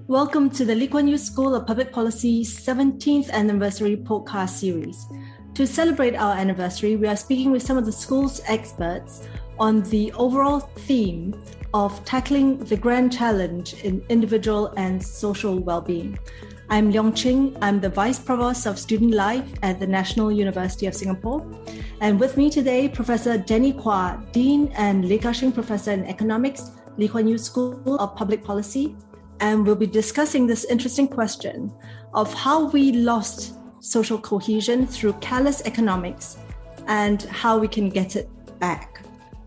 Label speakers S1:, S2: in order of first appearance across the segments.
S1: Welcome to the Lee Kuan Yew School of Public Policy's 17th anniversary podcast series. To celebrate our anniversary, we are speaking with some of the school's experts on the overall theme of tackling the grand challenge in individual and social well-being. I'm Leong Ching. I'm the Vice Provost of Student Life at the National University of Singapore. And with me today, Professor Jenny Quah, Dean and Lee Ka-shing Professor in Economics, Lee Kuan Yew School of Public Policy. And we'll be discussing this interesting question of how we lost social cohesion through callous economics and how we can get it back.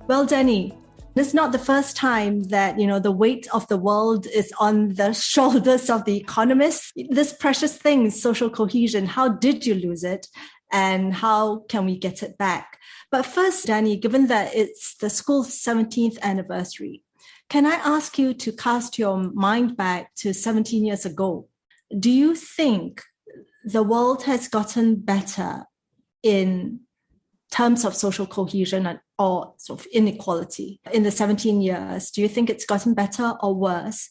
S1: Well, Jenny, this is not the first time that, the weight of the world is on the shoulders of the economists. This precious thing, social cohesion, how did you lose it? And how can we get it back? But first, Jenny, given that it's the school's 17th anniversary, can I ask you to cast your mind back to 17 years ago? Do you think the world has gotten better in terms of social cohesion or sort of inequality in the 17 years? Do you think it's gotten better or worse?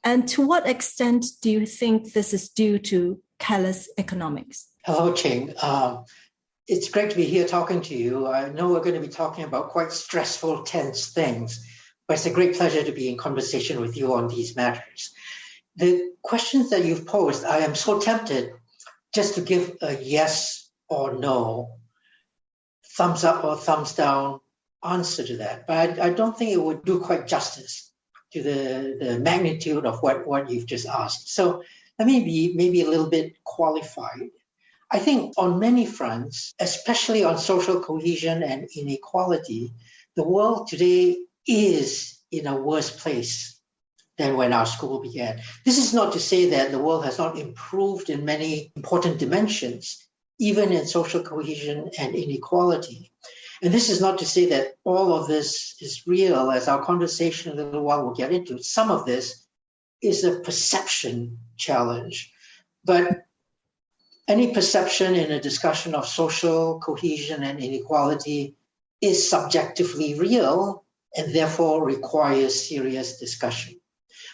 S1: And to what extent do you think this is due to callous economics?
S2: Hello, Ching. It's great to be here talking to you. I know we're going to be talking about quite stressful, tense things, but it's a great pleasure to be in conversation with you on these matters. The questions that you've posed, I am so tempted just to give a yes or no, thumbs up or thumbs down answer to that. But I don't think it would do quite justice to the magnitude of what you've just asked. So let me be maybe a little bit qualified. I think on many fronts, especially on social cohesion and inequality, the world today is in a worse place than when our school began. This is not to say that the world has not improved in many important dimensions, even in social cohesion and inequality. And this is not to say that all of this is real, as our conversation in a little while will get into. Some of this is a perception challenge. But any perception in a discussion of social cohesion and inequality is subjectively real and therefore requires serious discussion.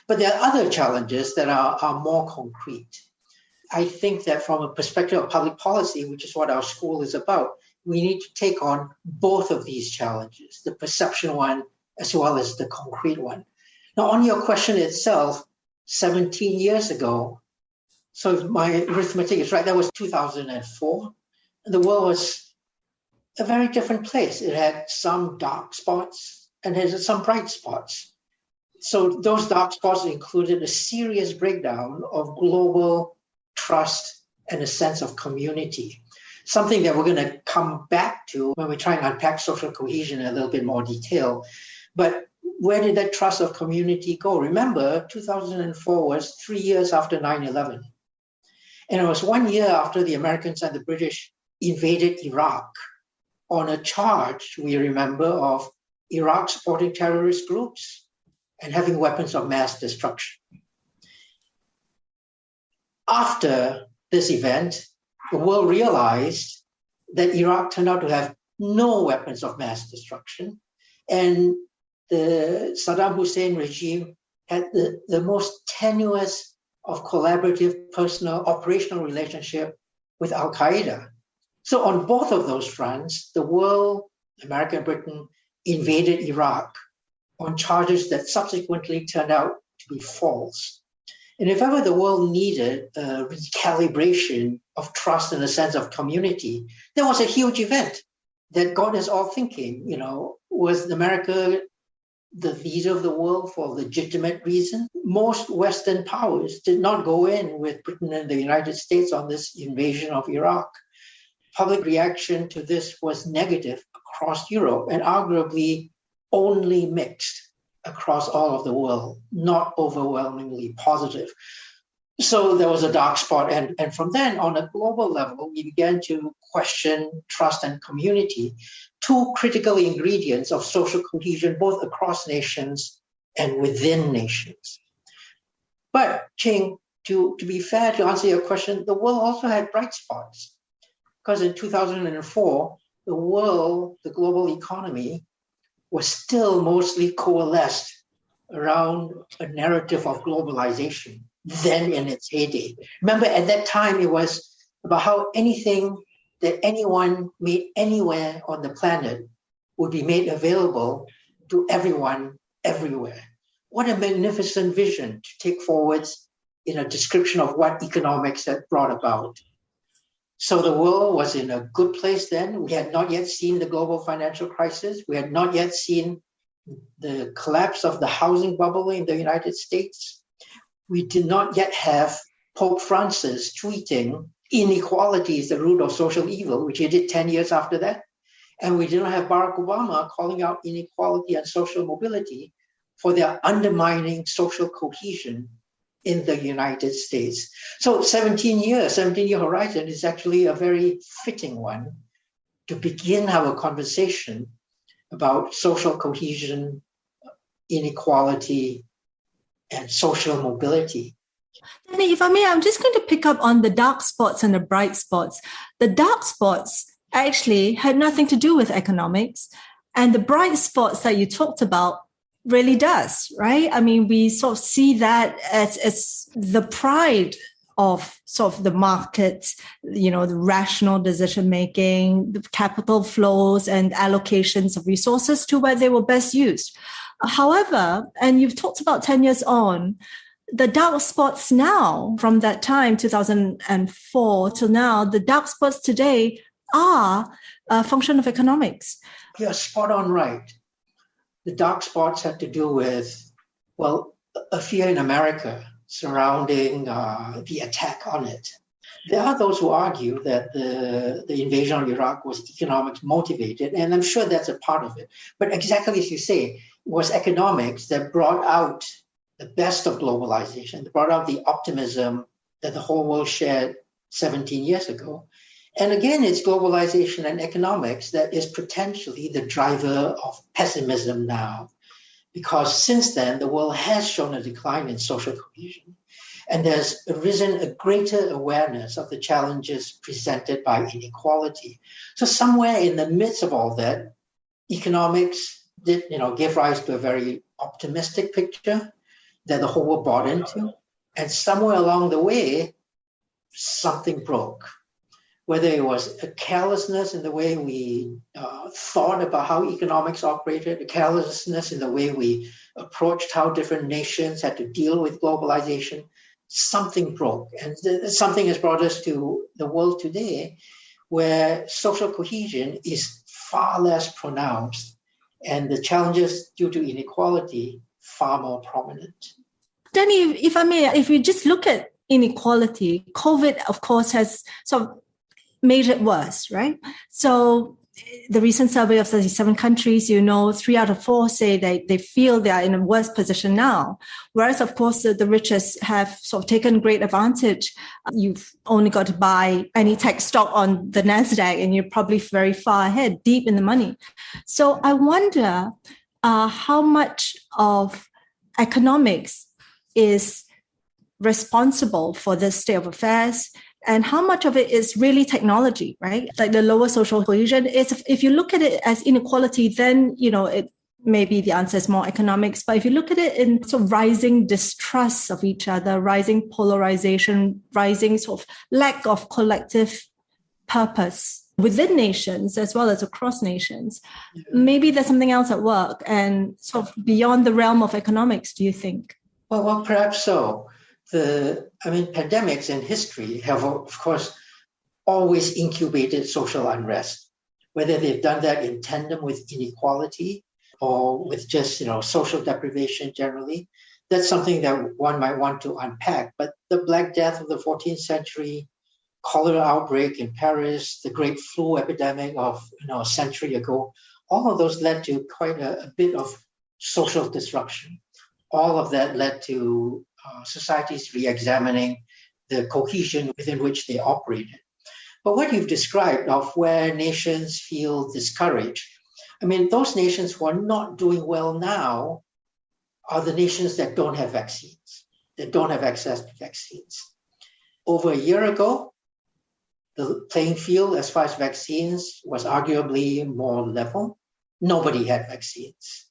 S2: But there are other challenges that are more concrete. I think that from a perspective of public policy, which is what our school is about, we need to take on both of these challenges, the perception one as well as the concrete one. Now, on your question itself, 17 years ago, so if my arithmetic is right, that was 2004, and the world was a very different place. It had some dark spots and has some bright spots. So those dark spots included a serious breakdown of global trust and a sense of community, something that we're going to come back to when we try and unpack social cohesion in a little bit more detail. But where did that trust of community go? Remember, 2004 was 3 years after 9/11. And it was 1 year after the Americans and the British invaded Iraq on a charge, we remember, of Iraq supporting terrorist groups and having weapons of mass destruction. After this event, the world realized that Iraq turned out to have no weapons of mass destruction, and the Saddam Hussein regime had the most tenuous of collaborative personal operational relationship with Al-Qaeda. So on both of those fronts, the world, America and Britain, invaded Iraq on charges that subsequently turned out to be false. And if ever the world needed a recalibration of trust and a sense of community, there was a huge event that got us all thinking, was America the leader of the world for legitimate reason? Most Western powers did not go in with Britain and the United States on this invasion of Iraq. Public reaction to this was negative across Europe and arguably only mixed across all of the world, not overwhelmingly positive. So there was a dark spot. And from then, on a global level, we began to question trust and community, two critical ingredients of social cohesion, both across nations and within nations. But, Ching, to be fair, to answer your question, the world also had bright spots. Because in 2004, the world, the global economy, was still mostly coalesced around a narrative of globalization, then in its heyday. Remember, at that time, it was about how anything that anyone made anywhere on the planet would be made available to everyone, everywhere. What a magnificent vision to take forwards in a description of what economics had brought about. So the world was in a good place then. We had not yet seen the global financial crisis. We had not yet seen the collapse of the housing bubble in the United States. We did not yet have Pope Francis tweeting, "Inequality is the root of social evil," which he did 10 years after that. And we did not have Barack Obama calling out inequality and social mobility for their undermining social cohesion in the United States. So 17-year horizon is actually a very fitting one to begin our conversation about social cohesion, inequality, and social mobility.
S1: Danny, if I may, I'm just going to pick up on the dark spots and the bright spots. The dark spots actually had nothing to do with economics, and the bright spots that you talked about really does, right? I mean, we sort of see that as the pride of sort of the markets, the rational decision making, the capital flows and allocations of resources to where they were best used. However, and you've talked about 10 years on, the dark spots now from that time, 2004 till now, the dark spots today are a function of economics.
S2: You're spot on right. The dark spots had to do with, a fear in America surrounding the attack on it. There are those who argue that the invasion of Iraq was economics motivated, and I'm sure that's a part of it. But exactly as you say, it was economics that brought out the best of globalization, that brought out the optimism that the whole world shared 17 years ago. And again, it's globalization and economics that is potentially the driver of pessimism now. Because since then, the world has shown a decline in social cohesion. And there's arisen a greater awareness of the challenges presented by inequality. So somewhere in the midst of all that, economics did, give rise to a very optimistic picture that the whole world bought into. And somewhere along the way, something broke. Whether it was a carelessness in the way we thought about how economics operated, a carelessness in the way we approached how different nations had to deal with globalization, something broke. And something has brought us to the world today where social cohesion is far less pronounced and the challenges due to inequality far more prominent.
S1: Danny, if I may, if we just look at inequality, COVID, of course, has sort of made it worse, right? So the recent survey of 37 countries, 3 out of 4 say they feel they are in a worse position now. Whereas, of course, the richest have sort of taken great advantage. You've only got to buy any tech stock on the NASDAQ and you're probably very far ahead, deep in the money. So I wonder how much of economics is responsible for this state of affairs, and how much of it is really technology, right? Like the lower social cohesion. If you look at it as inequality, then, it maybe the answer is more economics. But if you look at it in sort of rising distrust of each other, rising polarization, rising sort of lack of collective purpose within nations as well as across nations, maybe there's something else at work and sort of beyond the realm of economics, do you think?
S2: Well, perhaps so. Pandemics in history have, of course, always incubated social unrest, whether they've done that in tandem with inequality or with just, social deprivation generally. That's something that one might want to unpack. But the Black Death of the 14th century, cholera outbreak in Paris, the great flu epidemic of, a century ago, all of those led to quite a bit of social disruption. All of that led to societies re-examining the cohesion within which they operated. But what you've described of where nations feel discouraged, those nations who are not doing well now are the nations that don't have vaccines, that don't have access to vaccines. Over a year ago, the playing field as far as vaccines was arguably more level. Nobody had vaccines.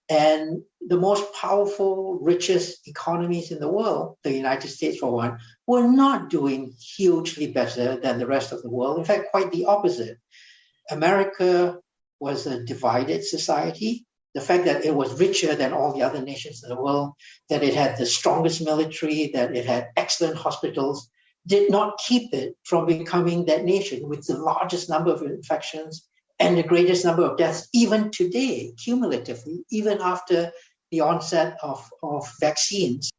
S2: And the most powerful, richest economies in the world, the United States for one, were not doing hugely better than the rest of the world. In fact, quite the opposite. America was a divided society. The fact that it was richer than all the other nations in the world, that it had the strongest military, that it had excellent hospitals, did not keep it from becoming that nation with the largest number of infections and the greatest number of deaths, even today, cumulatively, even after the onset of vaccines.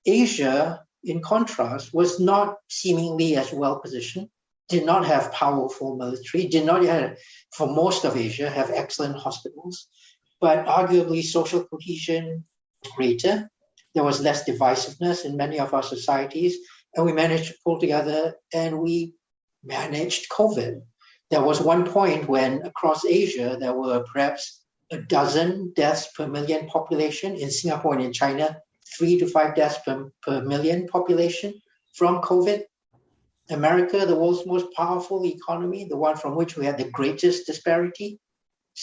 S2: Asia, in contrast, was not seemingly as well positioned, did not have powerful military, did not have, for most of Asia, have excellent hospitals, but arguably social cohesion was greater. There was less divisiveness in many of our societies, and we managed to pull together and we managed COVID. There was one point when across Asia, there were perhaps a dozen deaths per million population. In Singapore and in China, 3 to 5 deaths per million population from COVID. America, the world's most powerful economy, the one from which we had the greatest disparity,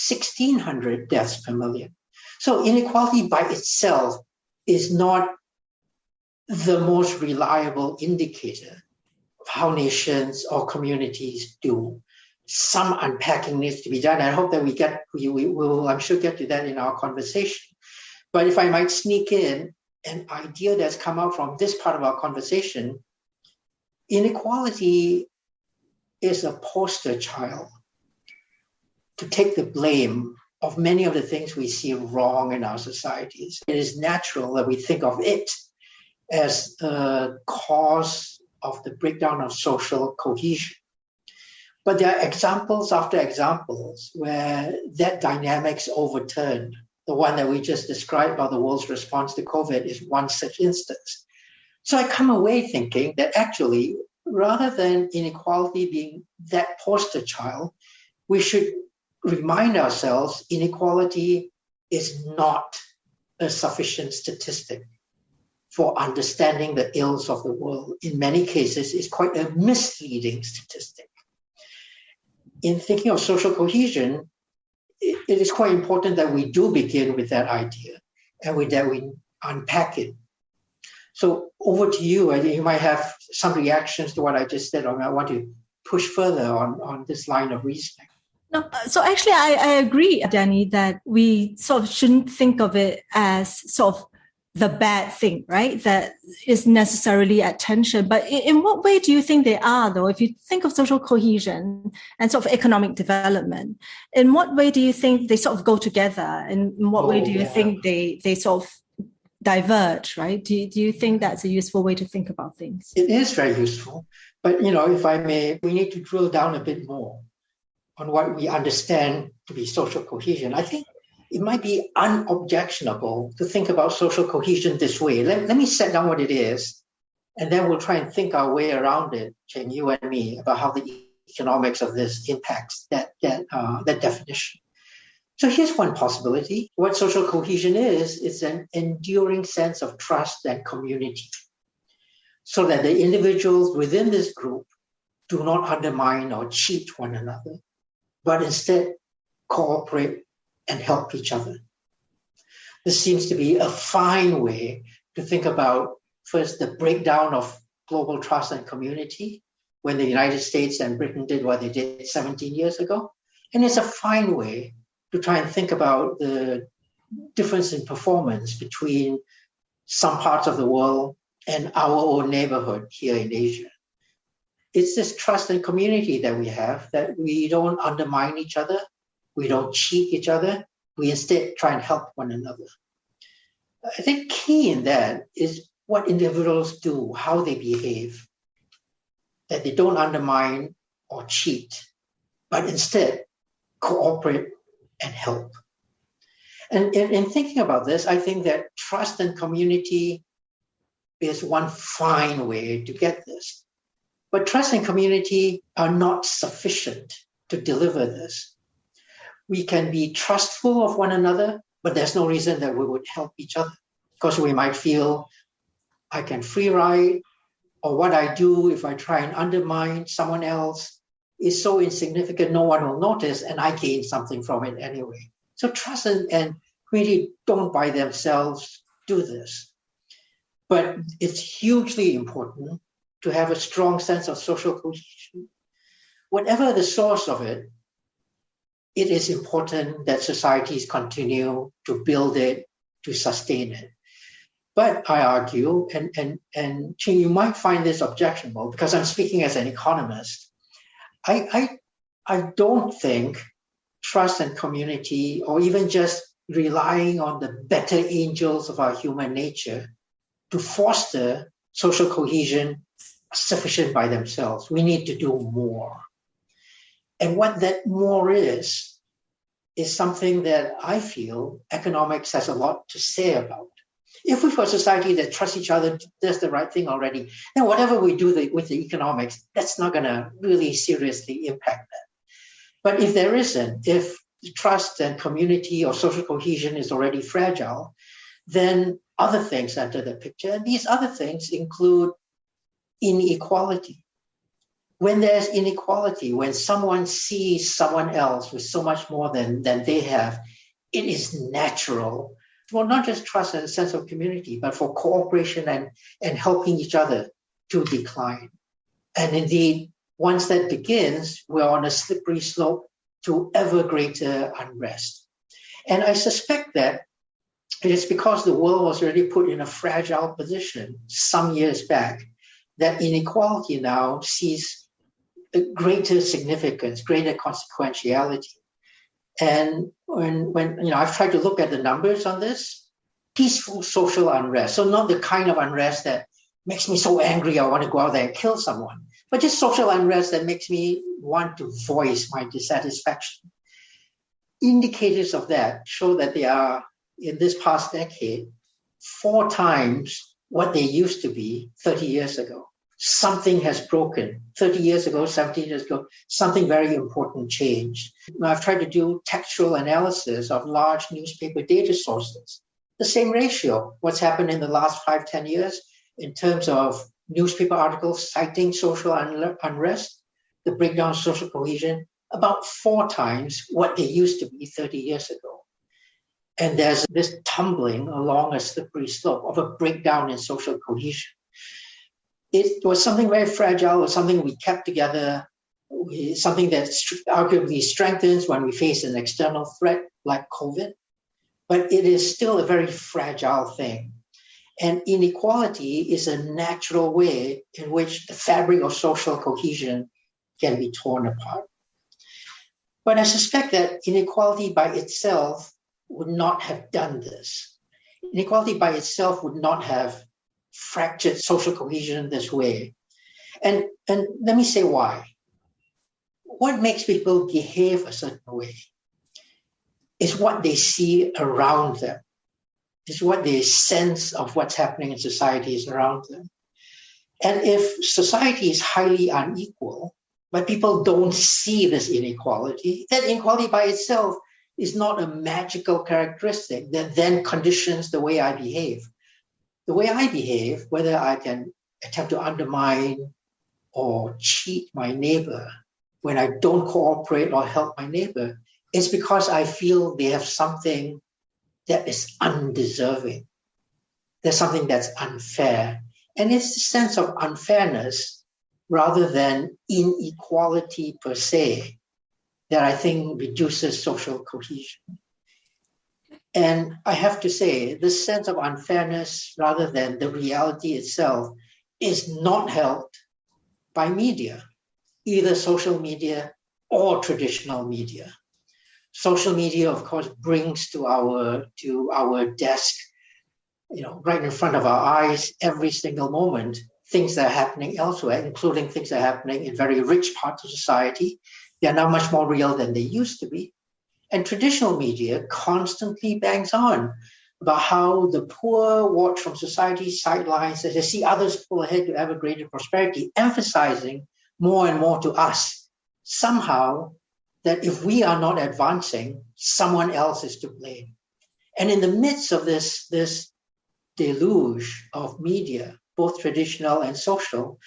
S2: 1,600 deaths per million. So inequality by itself is not the most reliable indicator of how nations or communities do. Some unpacking needs to be done. I hope that we will, I'm sure, get to that in our conversation. But if I might sneak in an idea that's come out from this part of our conversation, inequality is a poster child to take the blame of many of the things we see wrong in our societies. It is natural that we think of it as a cause of the breakdown of social cohesion. But there are examples after examples where that dynamic's overturned. The one that we just described about the world's response to COVID is one such instance. So I come away thinking that actually, rather than inequality being that poster child, we should remind ourselves inequality is not a sufficient statistic for understanding the ills of the world. In many cases, it's quite a misleading statistic. In thinking of social cohesion, it is quite important that we do begin with that idea and that we unpack it. So over to you. You might have some reactions to what I just said, or I want to push further on this line of reasoning.
S1: No, so actually, I agree, Danny, that we sort of shouldn't think of it as sort of the bad thing, right? That is necessarily at tension. But in what way do you think they are, though? If you think of social cohesion and sort of economic development, in what way do you think they sort of go together? In what way do you think they sort of diverge, right? Do you think that's a useful way to think about things?
S2: It is very useful. But, if I may, we need to drill down a bit more on what we understand to be social cohesion. I think it might be unobjectionable to think about social cohesion this way. Let me set down what it is, and then we'll try and think our way around it, Cheng, you and me, about how the economics of this impacts that definition. So here's one possibility. What social cohesion is an enduring sense of trust and community, so that the individuals within this group do not undermine or cheat one another, but instead cooperate and help each other. This seems to be a fine way to think about, first, the breakdown of global trust and community when the United States and Britain did what they did 17 years ago. And it's a fine way to try and think about the difference in performance between some parts of the world and our own neighborhood here in Asia. It's this trust and community that we have, that we don't undermine each other, we don't cheat each other, we instead try and help one another. I think key in that is what individuals do, how they behave, that they don't undermine or cheat, but instead cooperate and help. And in thinking about this, I think that trust and community is one fine way to get this. But trust and community are not sufficient to deliver this. We can be trustful of one another, but there's no reason that we would help each other, because we might feel I can free ride, or what I do if I try and undermine someone else is so insignificant no one will notice, and I gain something from it anyway. So trust and community don't by themselves do this. But it's hugely important to have a strong sense of social cohesion. Whatever the source of it, it is important that societies continue to build it, to sustain it. But I argue, and Ching, you might find this objectionable because I'm speaking as an economist. I don't think trust and community, or even just relying on the better angels of our human nature to foster social cohesion, are sufficient by themselves. We need to do more. And what that more is something that I feel economics has a lot to say about. If we've got a society that trusts each other, does the right thing already, then whatever we do with the economics, that's not going to really seriously impact that. But if there isn't, if trust and community or social cohesion is already fragile, then other things enter the picture. And these other things include inequality. When there's inequality, when someone sees someone else with so much more than they have, it is natural for not just trust and a sense of community, but for cooperation and helping each other to decline. And indeed, once that begins, we're on a slippery slope to ever greater unrest. And I suspect that it is because the world was already put in a fragile position some years back that inequality now sees a greater significance, greater consequentiality. And when I've tried to look at the numbers on this, peaceful social unrest, so not the kind of unrest that makes me so angry I want to go out there and kill someone, but just social unrest that makes me want to voice my dissatisfaction. Indicators of that show that they are, in this past decade, 4 times what they used to be 30 years ago. Something has broken. 30 years ago, 17 years ago, something very important changed. I've tried to do textual analysis of large newspaper data sources. The same ratio, what's happened in the last 5-10 years in terms of newspaper articles citing social unrest, the breakdown of social cohesion, about 4 times what they used to be 30 years ago. And there's this tumbling along a slippery slope of a breakdown in social cohesion. It was something very fragile, it was something we kept together, something that arguably strengthens when we face an external threat like COVID. But it is still a very fragile thing. And inequality is a natural way in which the fabric of social cohesion can be torn apart. But I suspect that inequality by itself would not have done this. Inequality by itself would not have fractured social cohesion this way. And let me say why. What makes people behave a certain way is what they see around them. It's what they sense of what's happening in societies around them. And if society is highly unequal, but people don't see this inequality, that inequality by itself is not a magical characteristic that then conditions the way I behave. The way I behave, whether I can attempt to undermine or cheat my neighbor when I don't cooperate or help my neighbor, is because I feel they have something that is undeserving. There's something that's unfair. And it's a sense of unfairness rather than inequality per se that I think reduces social cohesion. And I have to say, this sense of unfairness rather than the reality itself is not helped by media, either social media or traditional media. Social media, of course, brings to our desk, right in front of our eyes every single moment, things that are happening elsewhere, including things that are happening in very rich parts of society. They are now much more real than they used to be. And traditional media constantly bangs on about how the poor watch from society's sidelines as they see others pull ahead to ever greater prosperity, emphasizing more and more to us somehow that if we are not advancing, someone else is to blame. And in the midst of this deluge of media, both traditional and social,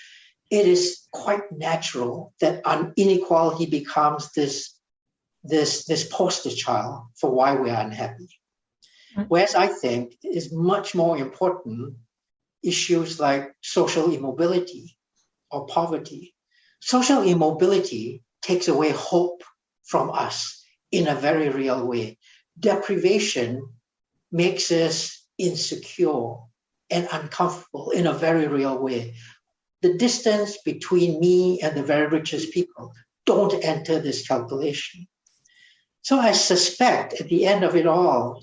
S2: it is quite natural that inequality becomes this this poster child for why we are unhappy. Whereas I think is much more important issues like social immobility or poverty. Social immobility takes away hope from us in a very real way. Deprivation makes us insecure and uncomfortable in a very real way. The distance between me and the very richest people don't enter this calculation. So I suspect at the end of it all,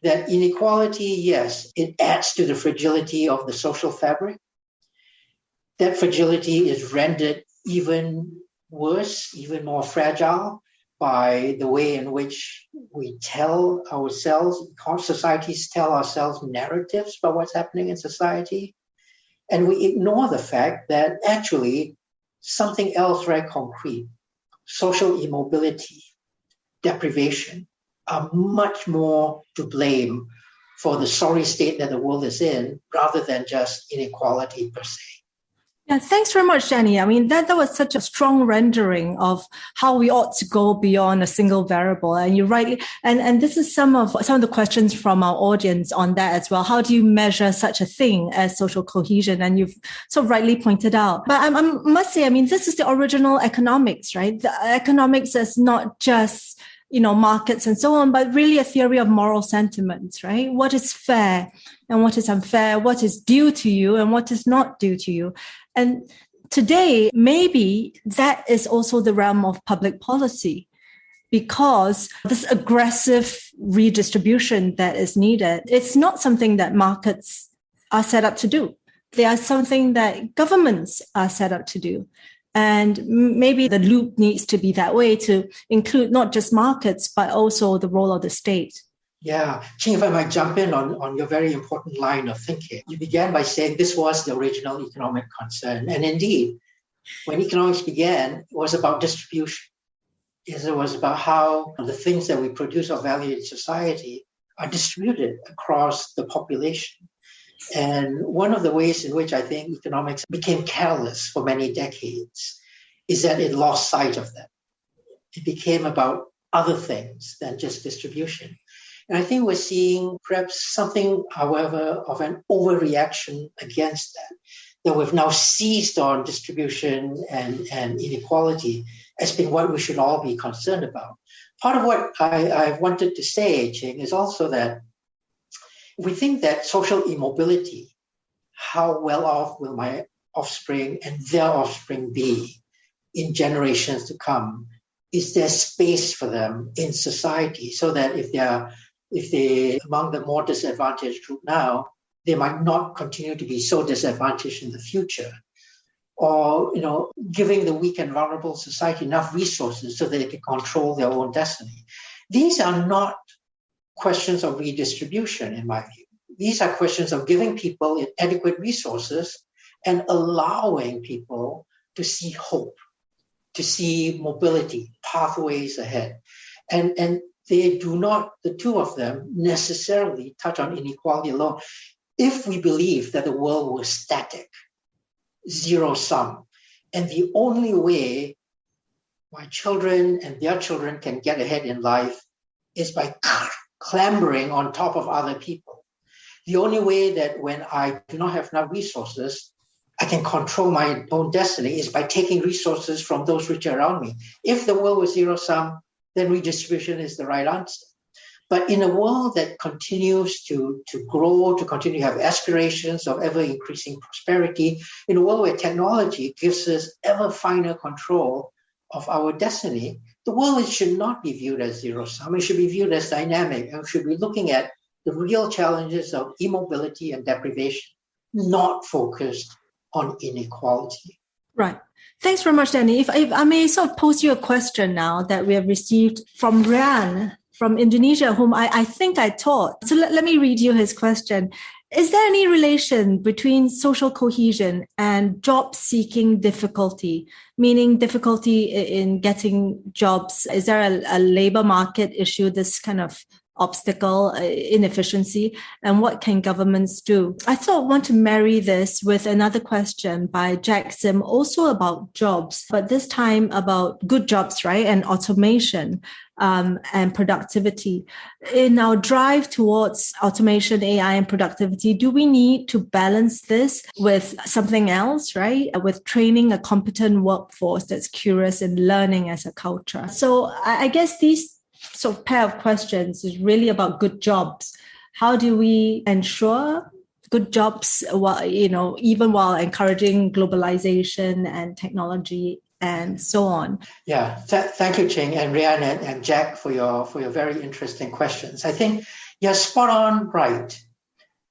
S2: that inequality, yes, it adds to the fragility of the social fabric. That fragility is rendered even worse, even more fragile by the way in which we tell ourselves, societies tell ourselves narratives about what's happening in society. And we ignore the fact that actually something else very concrete, social immobility, deprivation, are much more to blame for the sorry state that the world is in rather than just inequality per se.
S1: Yeah, thanks very much, Danny. I mean, that was such a strong rendering of how we ought to go beyond a single variable. And you're rightly, and this is some of the questions from our audience on that as well. How do you measure such a thing as social cohesion? And you've so rightly pointed out. But I must say, I mean, this is the original economics, right? The economics is not just markets and so on, but really a theory of moral sentiments, right? What is fair and what is unfair, what is due to you and what is not due to you. And today, maybe that is also the realm of public policy, because this aggressive redistribution that is needed, it's not something that markets are set up to do. They are something that governments are set up to do. And maybe the loop needs to be that way to include not just markets, but also the role of the state.
S2: Yeah. Ching, if I might jump in on your very important line of thinking. You began by saying this was the original economic concern. And indeed, when economics began, it was about distribution. It was about how the things that we produce or value in society are distributed across the population. And one of the ways in which I think economics became careless for many decades is that it lost sight of them. It became about other things than just distribution. And I think we're seeing perhaps something, however, of an overreaction against that we've now seized on distribution and inequality as being what we should all be concerned about. Part of what I wanted to say, Ching, is also that we think that social immobility, how well off will my offspring and their offspring be in generations to come? Is there space for them in society so that if they're among the more disadvantaged group now, they might not continue to be so disadvantaged in the future? Or, giving the weak and vulnerable society enough resources so that they can control their own destiny. These are not questions of redistribution, in my view. These are questions of giving people adequate resources and allowing people to see hope, to see mobility, pathways ahead. And they do not, the two of them, necessarily touch on inequality alone. If we believe that the world was static, zero sum, and the only way my children and their children can get ahead in life is by clambering on top of other people. The only way that when I do not have enough resources, I can control my own destiny is by taking resources from those rich around me. If the world was zero sum, then redistribution is the right answer. But in a world that continues to grow, to continue to have aspirations of ever increasing prosperity, in a world where technology gives us ever finer control of our destiny, the world should not be viewed as zero sum. It should be viewed as dynamic, and we should be looking at the real challenges of immobility and deprivation, not focused on inequality.
S1: Right. Thanks very much, Danny. If I may sort of pose you a question now that we have received from Rian from Indonesia, whom I think I taught. So let me read you his question. Is there any relation between social cohesion and job-seeking difficulty, meaning difficulty in getting jobs? Is there a labor market issue, this kind of obstacle, inefficiency, and what can governments do? I thought I want to marry this with another question by Jack Sim, also about jobs, but this time about good jobs, right? And automation and productivity. In our drive towards automation, AI, and productivity, do we need to balance this with something else, right? With training a competent workforce that's curious and learning as a culture. So I guess these sort of pair of questions is really about good jobs. How do we ensure good jobs while, even while encouraging globalization and technology and so on?
S2: Yeah, thank you, Ching, and Rhian and Jack for your very interesting questions. I think you're spot on right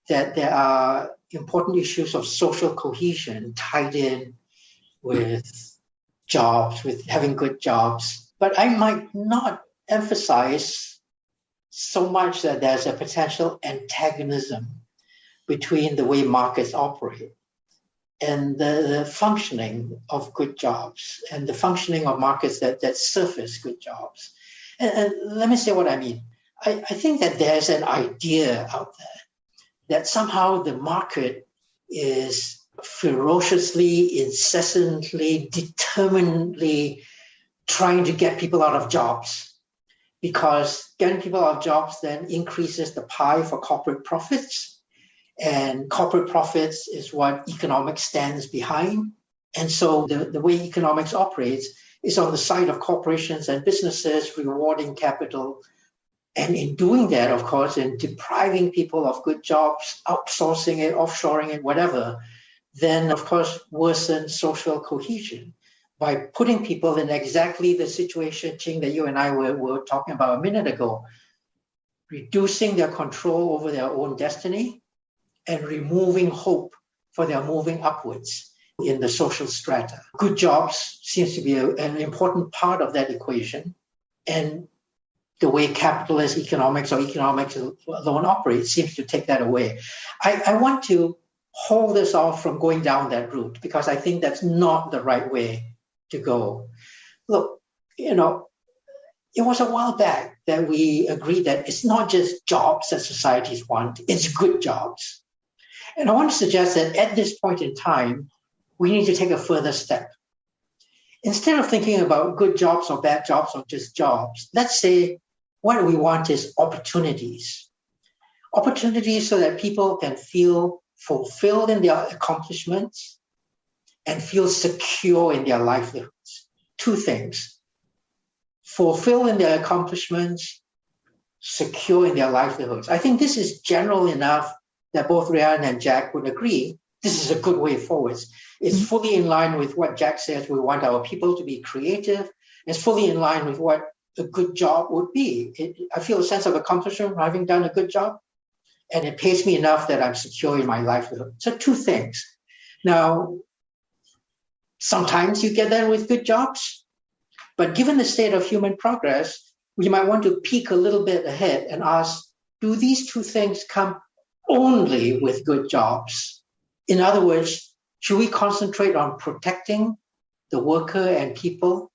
S2: that there are important issues of social cohesion tied in with jobs, with having good jobs. But I might not emphasize so much that there's a potential antagonism between the way markets operate and the functioning of good jobs and the functioning of markets that surface good jobs. And let me say what I mean. I think that there's an idea out there that somehow the market is ferociously, incessantly, determinedly trying to get people out of jobs, because getting people out of jobs then increases the pie for corporate profits. And corporate profits is what economics stands behind. And so the way economics operates is on the side of corporations and businesses rewarding capital. And in doing that, of course, in depriving people of good jobs, outsourcing it, offshoring it, whatever, then, of course, worsen social cohesion by putting people in exactly the situation, Ching, that you and I were talking about a minute ago, reducing their control over their own destiny and removing hope for their moving upwards in the social strata. Good jobs seems to be an important part of that equation. And the way capitalist economics or economics alone operates seems to take that away. I want to hold us off from going down that route because I think that's not the right way to go. Look, it was a while back that we agreed that it's not just jobs that societies want, it's good jobs. And I want to suggest that at this point in time, we need to take a further step. Instead of thinking about good jobs or bad jobs or just jobs, let's say what we want is opportunities. Opportunities so that people can feel fulfilled in their accomplishments and feel secure in their livelihoods. Two things: fulfill in their accomplishments, secure in their livelihoods. I think this is general enough that both Rhian and Jack would agree this is a good way forward. It's fully in line with what Jack says. We want our people to be creative. It's fully in line with what a good job would be. I feel a sense of accomplishment for having done a good job, and it pays me enough that I'm secure in my livelihood. So two things. Now, sometimes you get there with good jobs, but given the state of human progress, we might want to peek a little bit ahead and ask, do these two things come only with good jobs? In other words, should we concentrate on protecting the worker and people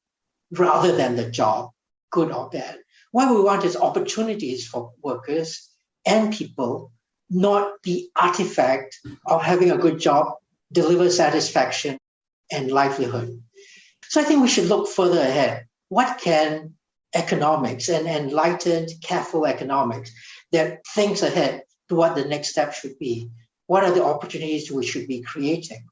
S2: rather than the job, good or bad? What we want is opportunities for workers and people, not the artifact of having a good job deliver satisfaction and livelihood. So I think we should look further ahead. What can economics and enlightened, careful economics that thinks ahead to what the next step should be? What are the opportunities we should be creating?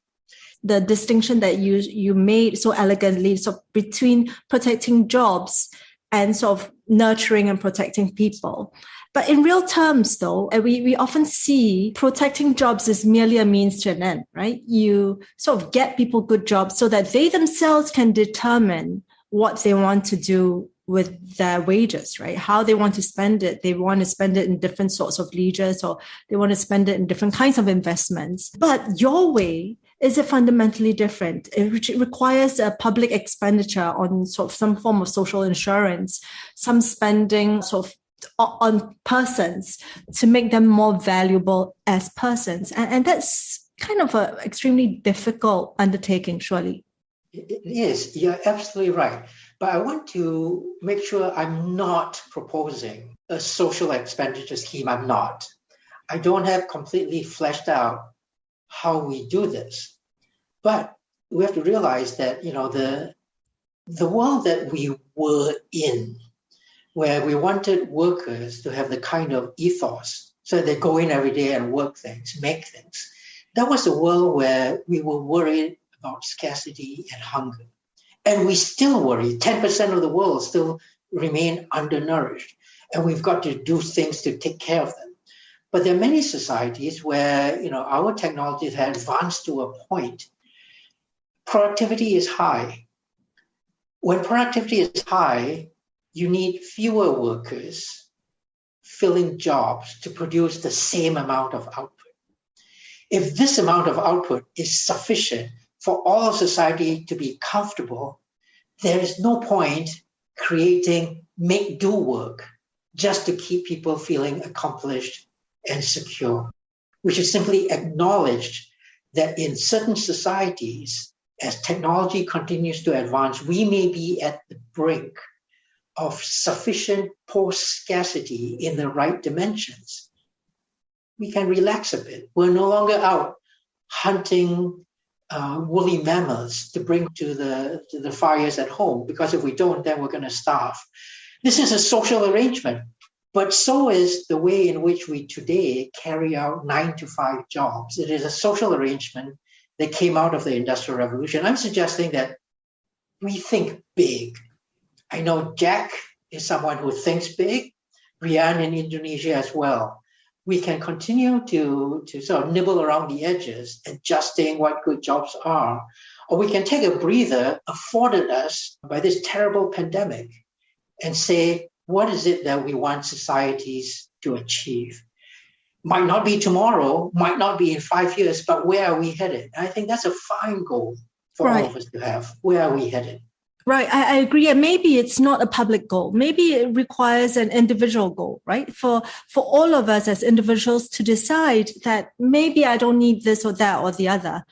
S1: The distinction that you made so elegantly, so between protecting jobs and sort of nurturing and protecting people. But in real terms, though, we often see protecting jobs as merely a means to an end, right? You sort of get people good jobs so that they themselves can determine what they want to do with their wages, right? How they want to spend it. They want to spend it in different sorts of leisures, or they want to spend it in different kinds of investments. But your way is it fundamentally different. It requires a public expenditure on sort of some form of social insurance, some spending sort of on persons to make them more valuable as persons. And that's kind of an extremely difficult undertaking, surely.
S2: It is. You're absolutely right. But I want to make sure I'm not proposing a social expenditure scheme. I'm not. I don't have completely fleshed out how we do this. But we have to realize that, the world that we were in, where we wanted workers to have the kind of ethos, so they go in every day and work things, make things. That was a world where we were worried about scarcity and hunger. And we still worry. 10% of the world still remain undernourished. And we've got to do things to take care of them. But there are many societies where, our technology has advanced to a point. Productivity is high. When productivity is high, you need fewer workers filling jobs to produce the same amount of output. If this amount of output is sufficient for all of society to be comfortable, there is no point creating make-do work just to keep people feeling accomplished and secure. We should simply acknowledge that in certain societies, as technology continues to advance, we may be at the brink of sufficient post-scarcity in the right dimensions. We can relax a bit. We're no longer out hunting woolly mammoths to bring to the fires at home, because if we don't, then we're going to starve. This is a social arrangement, but so is the way in which we today carry out 9-to-5 jobs. It is a social arrangement that came out of the Industrial Revolution. I'm suggesting that we think big. I know Jack is someone who thinks big, Rian in Indonesia as well. We can continue to sort of nibble around the edges, adjusting what good jobs are, or we can take a breather afforded us by this terrible pandemic and say, what is it that we want societies to achieve? Might not be tomorrow, might not be in 5 years, but where are we headed? And I think that's a fine goal for all of us to have. Where are we headed?
S1: Right, I agree. And maybe it's not a public goal. Maybe it requires an individual goal, right? For all of us as individuals to decide that maybe I don't need this or that or the other.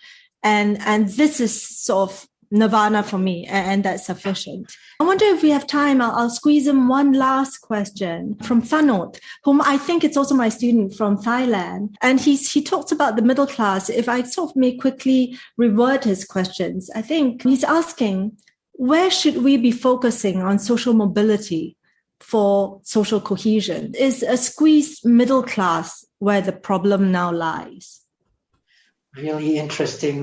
S1: And this is sort of nirvana for me, and that's sufficient. I wonder if we have time, I'll squeeze in one last question from Thanot, whom I think it's also my student from Thailand. And he talks about the middle class. If I sort of may quickly reword his questions, I think he's asking, where should we be focusing on social mobility for social cohesion? Is a squeezed middle class where the problem now lies?
S2: Really interesting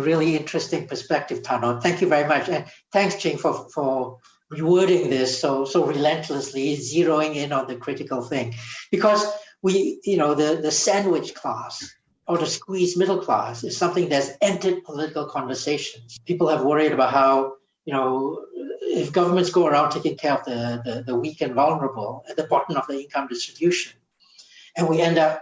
S2: perspective, Thanot. Thank you very much. And thanks, Ching, for rewording this so relentlessly, zeroing in on the critical thing. Because the sandwich class or the squeezed middle class is something that's entered political conversations. People have worried about how, if governments go around taking care of the weak and vulnerable at the bottom of the income distribution, and we end up,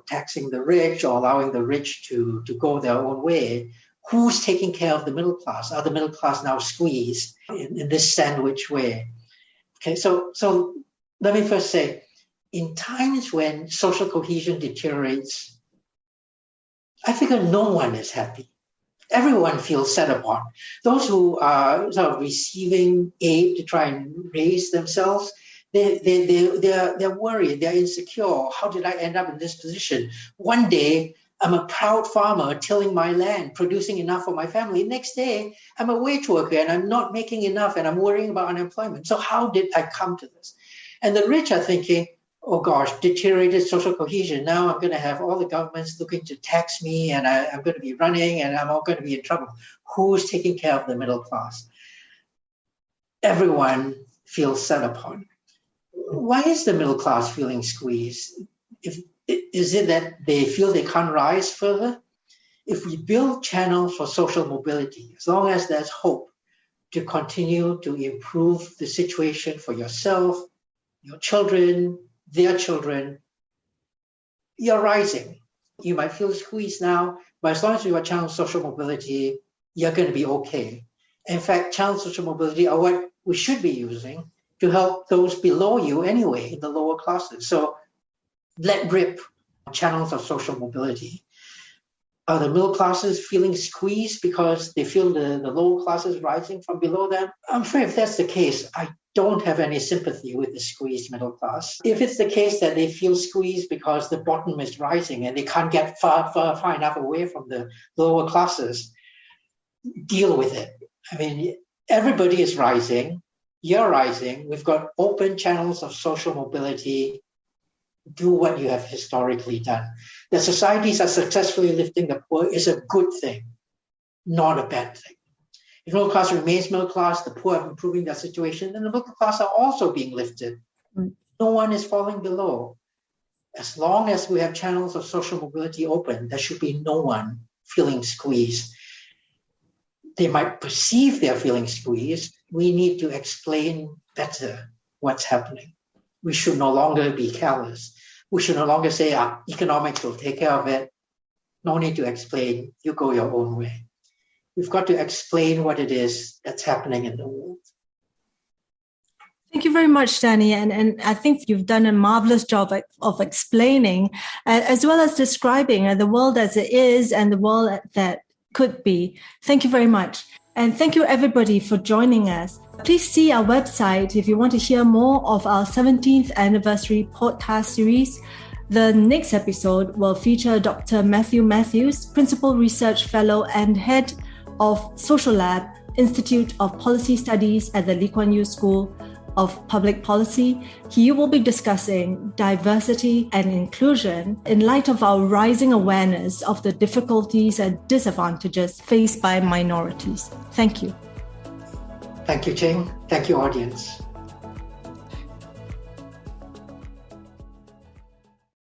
S2: taxing the rich or allowing the rich to go their own way, who's taking care of the middle class? Are the middle class now squeezed in this sandwich way? Okay, so let me first say, in times when social cohesion deteriorates, I figure no one is happy. Everyone feels set upon. Those who are sort of receiving aid to try and raise themselves, they're worried, they're insecure. How did I end up in this position? One day, I'm a proud farmer tilling my land, producing enough for my family. Next day, I'm a wage worker and I'm not making enough and I'm worrying about unemployment. So how did I come to this? And the rich are thinking, oh gosh, deteriorated social cohesion. Now I'm going to have all the governments looking to tax me and I'm going to be running and I'm all going to be in trouble. Who's taking care of the middle class? Everyone feels set upon. Why is the middle class feeling squeezed? Is it that they feel they can't rise further? If we build channels for social mobility, as long as there's hope to continue to improve the situation for yourself, your children, their children, you're rising. You might feel squeezed now, but as long as you have channels of social mobility, you're going to be okay. In fact, channels of social mobility are what we should be using to help those below you anyway, in the lower classes. So let rip channels of social mobility. Are the middle classes feeling squeezed because they feel the lower classes rising from below them? I'm afraid if that's the case, I don't have any sympathy with the squeezed middle class. If it's the case that they feel squeezed because the bottom is rising and they can't get far enough away from the lower classes, deal with it. I mean, everybody is rising. You're rising. We've got open channels of social mobility. Do what you have historically done. That societies are successfully lifting the poor is a good thing, not a bad thing. If middle class remains middle class, the poor are improving their situation, then the middle class are also being lifted. No one is falling below. As long as we have channels of social mobility open, there should be no one feeling squeezed. They might perceive they're feeling squeezed. We need to explain better what's happening. We should no longer be callous. We should no longer say, economics will take care of it. No need to explain. You go your own way. We've got to explain what it is that's happening in the world.
S1: Thank you very much, Danny. And I think you've done a marvelous job of explaining as well as describing the world as it is and the world that could be. Thank you very much. And thank you, everybody, for joining us. Please see our website if you want to hear more of our 17th anniversary podcast series. The next episode will feature Dr. Matthew Matthews, Principal Research Fellow and Head of Social Lab, Institute of Policy Studies at the Lee Kuan Yew School of Public Policy. He will be discussing diversity and inclusion in light of our rising awareness of the difficulties and disadvantages faced by minorities. Thank you.
S2: Thank you, Ching. Thank you, audience.